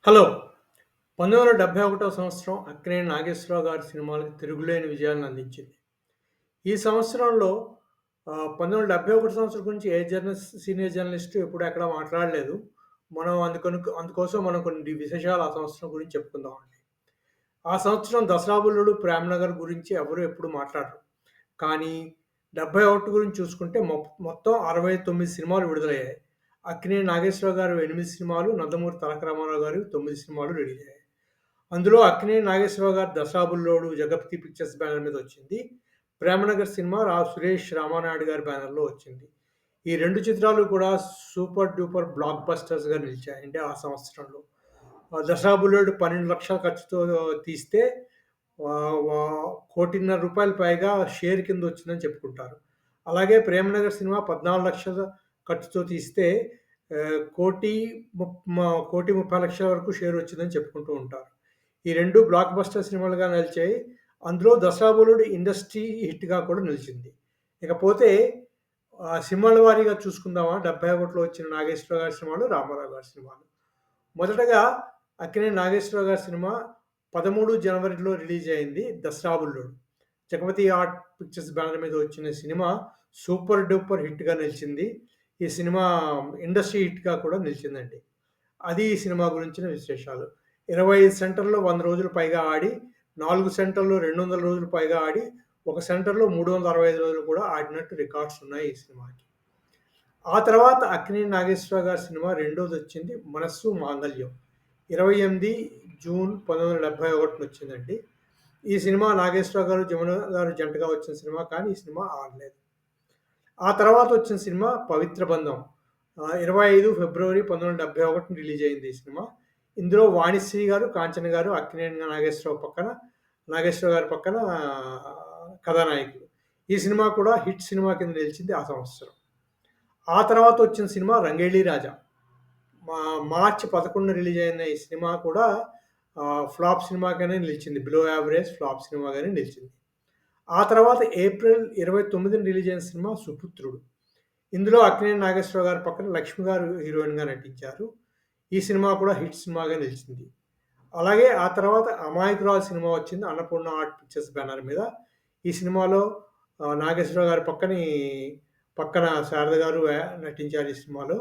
Hello! 1971 సంవత్సరం 'అక్కినేని నాగేశ్వరరావు' గారి సినిమాలకు తిరుగులేని విజయాలను అందించింది. ఈ సంవత్సరంలో 1971 సంవత్సరం గురించి ఏ సీనియర్ జర్నలిస్టు ఎప్పుడు ఎక్కడ మాట్లాడలేదు. మనం అందుకోసం మనం కొన్ని విశేషాలు ఆ సంవత్సరం గురించి చెప్పుకుందామండి. ఆ సంవత్సరం 'దసరా బుల్లుడు', 'ప్రేమనగర్' గురించి ఎవరు ఎప్పుడు మాట్లాడరు. కానీ 71 గురించి చూసుకుంటే మొత్తం 69 సినిమాలు విడుదలయ్యాయి. అక్కినేని నాగేశ్వరరావు గారు 8 సినిమాలు, నందమూరి తారక రామారావు గారు 9 సినిమాలు రిలీజ్ అయ్యాయి. అందులో అక్కినేని నాగేశ్వరరావు గారి 'దసరా బుల్లోడు' జగపతి పిక్చర్స్ బ్యానర్ మీద వచ్చింది. 'ప్రేమనగర్' సినిమా సురేష్ రామానాయుడు గారి బ్యానర్‌లో వచ్చింది. ఈ 2 చిత్రాలు కూడా సూపర్ డూపర్ బ్లాక్ బస్టర్స్‌గా నిలిచాయి. అంటే ఆ సంవత్సరంలో. 'దసరా బుల్లోడు' 12,00,000 ఖర్చుతో తీస్తే ఆహ్, వా రూ. 1,50,00,000 పైగా షేర్ కింద వచ్చిందని చెప్పుకుంటారు. అలాగే 'ప్రేమనగర్' సినిమా 14,00,000 ఖర్చుతో తీస్తే కోటి 1,30,00,000 వరకు షేర్ వచ్చిందని చెప్పుకుంటూ ఉంటారు. ఈ 2 బ్లాక్ బస్టర్ సినిమాలుగా నిలిచాయి. అందులో 'దసరా బుల్లుడు' ఇండస్ట్రీ హిట్‌గా కూడా నిలిచింది. ఇకపోతే సినిమాల వారీగా చూసుకుందామా? 71లో వచ్చిన నాగేశ్వరరావు గారి సినిమాలు, రామారావు గారి సినిమాలు. మొదటగా అక్కినేని నాగేశ్వరరావు గారి సినిమా 13 జనవరిలో రిలీజ్ అయింది 'Dasara Bullodu'. Jagapathi art pictures banner మీద వచ్చిన సినిమా సూపర్ డూపర్ హిట్‌గా నిలిచింది. ఈ సినిమా ఇండస్ట్రీ హిట్‌గా కూడా నిలిచిందండి. అది ఈ సినిమా గురించిన విశేషాలు. 25 సెంటర్‌లో 100 రోజులు పైగా ఆడి, 4 సెంటర్‌లో 200 రోజులు పైగా ఆడి, ఒక సెంటర్‌లో 365 రోజులు కూడా ఆడినట్టు రికార్డ్స్ ఉన్నాయి ఈ సినిమాకి. ఆ తర్వాత అక్కినేని నాగేశ్వరరావు గారి సినిమా రెండోదొచ్చింది 'మనస్సు మాంగళ్యం'. 28 జూన్ 1971 వచ్చిందండి. ఈ సినిమా నాగేశ్వరరావు గారు, జమున గారు జంటగా వచ్చిన సినిమా కానీ ఈ సినిమా ఆడలేదు. ఆ తర్వాత వచ్చిన సినిమా 'పవిత్ర బంధం'. 25 ఫిబ్రవరి 1971 రిలీజ్ అయింది ఈ సినిమా. ఇందులో వాణిశ్రీ గారు, కాంచన గారు, అక్కినేని నాగేశ్వరరావు గారి పక్కన కథానాయకులు. ఈ సినిమా కూడా హిట్ సినిమా కింద నిలిచింది ఆ సంవత్సరం. ఆ తర్వాత వచ్చిన సినిమా 'రంగేలి రాజా'. మార్చి 11 రిలీజ్ అయిన ఈ సినిమా కూడా ఫ్లాప్ సినిమాగానే నిలిచింది. బిలో యావరేజ్ ఫ్లాప్ సినిమాగానే నిలిచింది. ఆ తర్వాత ఏప్రిల్ 29న రిలీజ్ అయిన సినిమా 'సుపుత్రుడు'. ఇందులో అక్కినేని నాగేశ్వరరావు గారి పక్కన లక్ష్మి గారు హీరోయిన్‌గా నటించారు. ఈ సినిమా కూడా హిట్ సినిమాగా నిలిచింది. అలాగే ఆ తర్వాత 'అమాయకురాలు' సినిమా వచ్చింది అన్నపూర్ణ ఆర్ట్ పిక్చర్స్ బ్యానర్ మీద. ఈ సినిమాలో నాగేశ్వరరావు గారి పక్కన శారద గారు నటించారు ఈ సినిమాలో.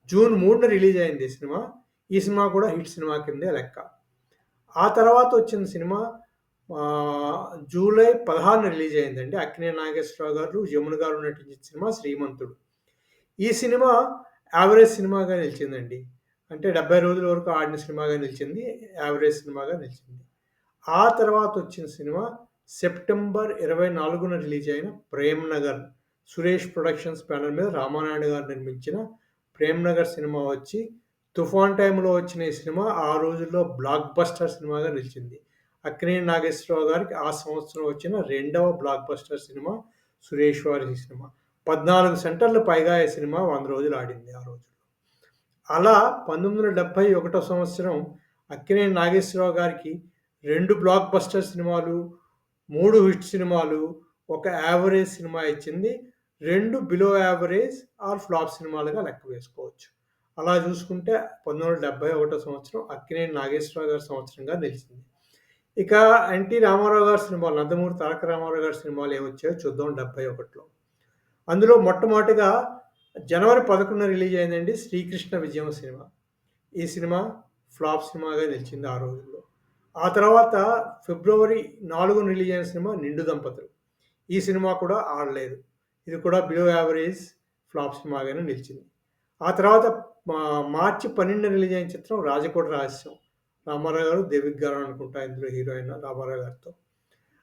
జూన్ 3న రిలీజ్ అయింది ఈ సినిమా. ఈ సినిమా కూడా హిట్ సినిమా కిందే లెక్క. ఆ తర్వాత వచ్చిన సినిమా జూలై 16న రిలీజ్ అయిందండి. అక్కినేని నాగేశ్వరరావు గారు, జమున గారు నటించిన సినిమా 'శ్రీమంతుడు'. ఈ సినిమా యావరేజ్ సినిమాగా నిలిచిందండి. అంటే 70 రోజుల వరకు ఆడిన సినిమాగా నిలిచింది. యావరేజ్ సినిమాగా నిలిచింది. ఆ తర్వాత వచ్చిన సినిమా సెప్టెంబర్ 24న రిలీజ్ అయిన 'ప్రేమ్ నగర్'. సురేష్ ప్రొడక్షన్స్ బ్యానర్ మీద రామానాయుడు గారు నిర్మించిన 'ప్రేమ్ నగర్' సినిమా వచ్చి తుఫాన్ టైమ్‌లో వచ్చిన ఈ సినిమా ఆ రోజుల్లో బ్లాక్ బస్టర్ సినిమాగా నిలిచింది. అక్కినేని నాగేశ్వరరావు గారికి ఆ సంవత్సరం వచ్చిన రెండవ బ్లాక్ బస్టర్ సినిమా సురేష్ వారి సినిమా. 14 సెంటర్లు పైగా ఈ సినిమా 100 రోజులు ఆడింది ఆ రోజుల్లో. అలా 1971 సంవత్సరం అక్కినేని నాగేశ్వరరావు గారికి 2 బ్లాక్ బస్టర్ సినిమాలు, 3 హిట్ సినిమాలు, ఒక యావరేజ్ సినిమా ఇచ్చింది. 2 బిలో యావరేజ్ ఆర్ ఫ్లాప్ సినిమాలుగా లెక్క వేసుకోవచ్చు. అలా చూసుకుంటే 1971 సంవత్సరం అక్కినేని నాగేశ్వరరావు గారి సంవత్సరంగా నిలిచింది. ఇక ఎన్టీ రామారావు గారి సినిమాలు, నందమూరి తారక రామారావు గారి సినిమాలు ఏమొచ్చాయో చూద్దాం 71లో. అందులో మొట్టమొదటిగా జనవరి 11న రిలీజ్ అయిందండి 'శ్రీకృష్ణ విజయం' సినిమా. ఈ సినిమా ఫ్లాప్ సినిమాగా నిలిచింది ఆ రోజుల్లో. ఆ తర్వాత ఫిబ్రవరి 4న రిలీజ్ అయిన సినిమా 'నిండు దంపతులు'. ఈ సినిమా కూడా ఆడలేదు. ఇది కూడా బిలో యావరేజ్ ఫ్లాప్ సినిమాగానే నిలిచింది. ఆ తర్వాత మార్చి 12న రిలీజ్ అయిన చిత్రం 'రాజకోట రహస్యం'. రామారావు గారు, దేవిక గారు అనుకుంటా ఇందులో హీరోయిన్ రామారావు గారితో.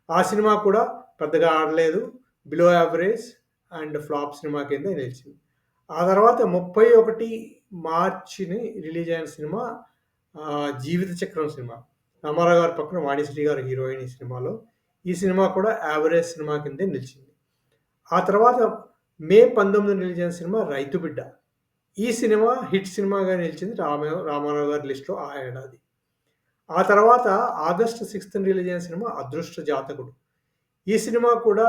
ఆ సినిమా కూడా పెద్దగా ఆడలేదు. Below average and flop cinema కింద నిలిచింది. ఆ తర్వాత 31 మార్చిని రిలీజ్ అయిన సినిమా 'జీవిత చక్రం' సినిమా. రామారావు గారి పక్కన వాణిశ్రీ గారు హీరోయిన్ ఈ సినిమాలో. ఈ సినిమా కూడా యావరేజ్ సినిమా కిందే నిలిచింది. ఆ తర్వాత మే 19న రిలీజ్ అయిన సినిమా 'రైతు బిడ్డ'. ఈ సినిమా హిట్ సినిమాగా నిలిచింది రామారావు గారి లిస్ట్‌లో ఆ ఏడాది. ఆ తర్వాత ఆగస్టు 6న రిలీజ్ అయిన సినిమా 'అదృష్ట జాతకుడు'. ఈ సినిమా కూడా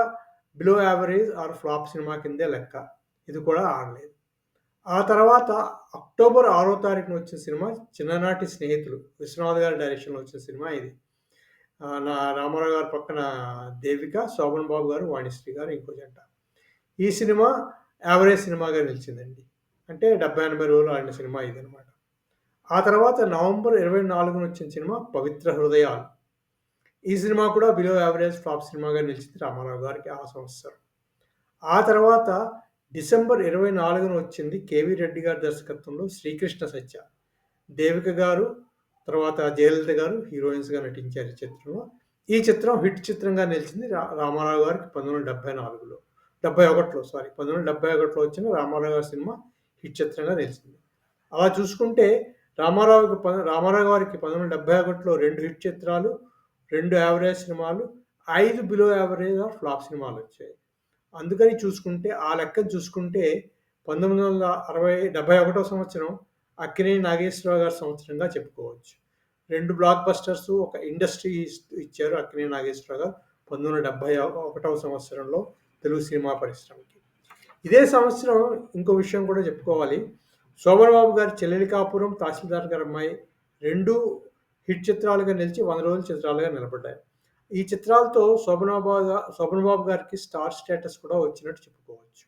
below average or flop cinema కిందే లెక్క. ఇది కూడా ఆడలేదు. ఆ తర్వాత అక్టోబర్ 6వ తారీఖున వచ్చిన సినిమా 'చిన్ననాటి స్నేహితులు'. విశ్వనాథ్ గారి డైరెక్షన్‌లో వచ్చిన సినిమా ఇది. నా రామారావు గారి పక్కన దేవిక, శోభన్ బాబు గారు, వాణిశ్రీ గారు ఇంకో జంట. ఈ సినిమా యావరేజ్ సినిమాగా నిలిచిందండి. అంటే 70, 80 రోజులు ఆడిన సినిమా ఇదనమాట. ఆ తర్వాత నవంబర్ 24న వచ్చిన సినిమా 'పవిత్ర హృదయాలు'. ఈ సినిమా కూడా బిలో యావరేజ్ ఫ్లాప్ సినిమాగా నిలిచింది రామారావు గారికి ఆ సంవత్సరం. ఆ తర్వాత డిసెంబర్ 24న వచ్చింది 'కేవీ రెడ్డి' గారి దర్శకత్వంలో 'శ్రీకృష్ణ సత్య'. దేవిక గారు, తర్వాత జయలలిత గారు హీరోయిన్స్‌గా నటించారు ఈ చిత్రంలో. ఈ చిత్రం హిట్ చిత్రంగా నిలిచింది రామారావు గారికి 1974లో. 71లో సారీ 1971లో వచ్చిన రామారావు గారి సినిమా హిట్ చిత్రంగా నిలిచింది. అలా చూసుకుంటే రామారావు గారికి 1971లో 2 హిట్ చిత్రాలు, 2 యావరేజ్ సినిమాలు, 5 బిలో యావరేజ్ ఆర్ ఫ్లాప్ సినిమాలొచ్చాయి. అందుకని చూసుకుంటే ఆ లెక్కన చూసుకుంటే 1971 సంవత్సరం అక్కినేని నాగేశ్వరరావు గారి సంవత్సరంగా చెప్పుకోవచ్చు. 2 బ్లాక్ బస్టర్స్, ఒక ఇండస్ట్రీ ఇచ్చారు అక్కినేని నాగేశ్వరరావు గారు 1971 సంవత్సరంలో తెలుగు సినిమా పరిశ్రమకి. ఇదే సంవత్సరం ఇంకో విషయం కూడా చెప్పుకోవాలి. శోభన్ బాబు గారి 'చెల్లెలి కాపురం', 'తహసీల్దార్ గారి అమ్మాయి' 2 హిట్ చిత్రాలుగా నిలిచి 100 రోజుల చిత్రాలుగా నిలబడ్డాయి. ఈ చిత్రాలతో శోభన్ బాబు గారికి స్టార్ స్టేటస్ కూడా వచ్చినట్టు చెప్పుకోవచ్చు.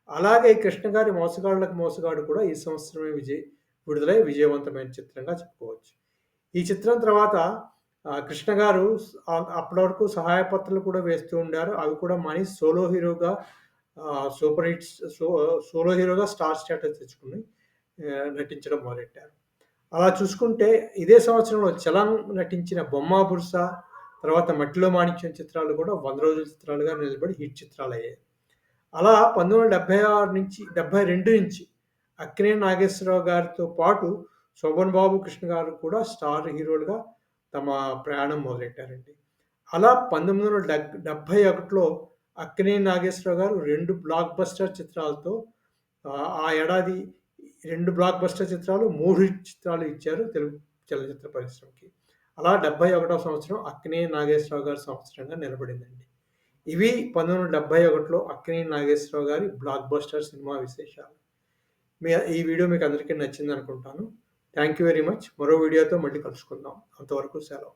అలాగే కృష్ణ గారి 'మోసగాళ్ళకి మోసగాడు' కూడా ఈ సంవత్సరమే విడుదలై విజయవంతమైన చిత్రంగా చెప్పుకోవచ్చు. ఈ చిత్రం తర్వాత కృష్ణ గారు అప్పటి వరకు సహాయ పాత్రలు కూడా వేస్తూ ఉండారు. అవి కూడా మాని సోలో హీరోగా సూపర్ హిట్స్ సోలో హీరోగా స్టార్ స్టేటస్ తెచ్చుకొని నటించడం మొదలెట్టారు. అలా చూసుకుంటే ఇదే సంవత్సరంలో చలం నటించిన 'బొమ్మ బుర్స', తర్వాత 'మట్టిలో మాణిక్యం' చిత్రాలు కూడా 100 రోజుల చిత్రాలుగా నిలబడి హిట్ చిత్రాలయ్యాయి. అలా 1972 నుంచి అక్కినేని నాగేశ్వరరావు గారితో పాటు శోభన్ బాబు, కృష్ణ గారు కూడా స్టార్ హీరోలుగా తమ ప్రయాణం మొదలెట్టారండి. అలా 1971లో అక్కినేని నాగేశ్వరరావు గారు 2 బ్లాక్ బస్టర్ చిత్రాలతో ఆ ఏడాది 2 బ్లాక్ బస్టర్ చిత్రాలు, 3 హిట్ చిత్రాలు ఇచ్చారు తెలుగు చలనచిత్ర పరిశ్రమకి. అలా 71వ సంవత్సరం అక్కినేని నాగేశ్వరరావు గారి సంవత్సరంగా నిలబడిందండి. ఇవి 1971లో అక్కినేని నాగేశ్వరరావు గారి బ్లాక్ బస్టర్ సినిమా విశేషాలు. ఈ వీడియో మీకు అందరికీ నచ్చిందనుకుంటాను. Thank you very much. మరో వీడియోతో మళ్ళీ కలుసుకుందాం. అంతవరకు సెలవు.